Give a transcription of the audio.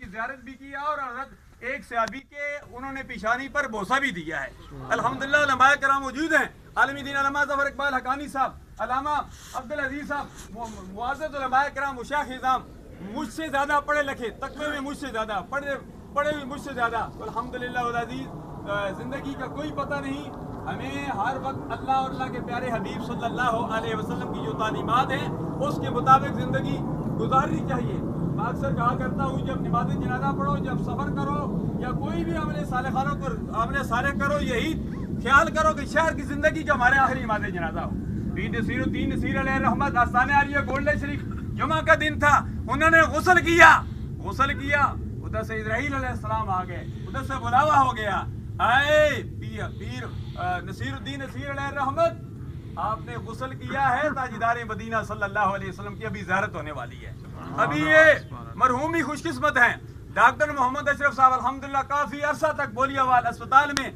کی زیارت بھی کیا اور حضرت ایک صحابی کے انہوں نے پیشانی پر بوسہ بھی دیا ہے. الحمدللہ علماء کرام موجود ہیں. عالمی دین علامہ ظفر اقبال حقانی صاحب، علامہ عبدالعزیز صاحب، معزز علماء کرام، مشایخ نظام، مجھ سے زیادہ پڑھے لکھے، تقوی میں مجھ سے زیادہ پڑھے ہوئے مجھ سے زیادہ. الحمدللہ العزیز زندگی کا کوئی پتہ نہیں. ہمیں ہر وقت اللہ اور اللہ کے پیارے حبیب صلی اللہ علیہ وسلم کی جو تعلیمات ہیں اس کے مطابق زندگی گزارنی چاہیے. میں اکثر کہا کرتا ہوں جب نماز جنازہ پڑھو، جب سفر کرو یا کوئی بھی عمل صالحانہ پر عمل صالح کرو، یہی خیال کرو کہ شہر کی زندگی جو ہمارے آخری نماز جنازہ ہو. پیر نصیر الدین نصیر علیہ رحمت آستانہ عالیہ گولڈن شریف جمعہ کا دن تھا، انہوں نے غسل کیا. ادھر سے اسرائیل علیہ السلام آ گئے، ادھر سے بلاوا ہو گیا. اے پیر نصیر الدین نصیر علیہ رحمت، آپ نے غسل کیا ہے، تاجدار مدینہ صلی اللہ علیہ وسلم کی ابھی زیارت ہونے والی ہے. ابھی یہ مرحوم ہی خوش قسمت ہیں. ڈاکٹر محمد اشرف صاحب الحمدللہ کافی عرصہ تک بولیاوال اسپتال میں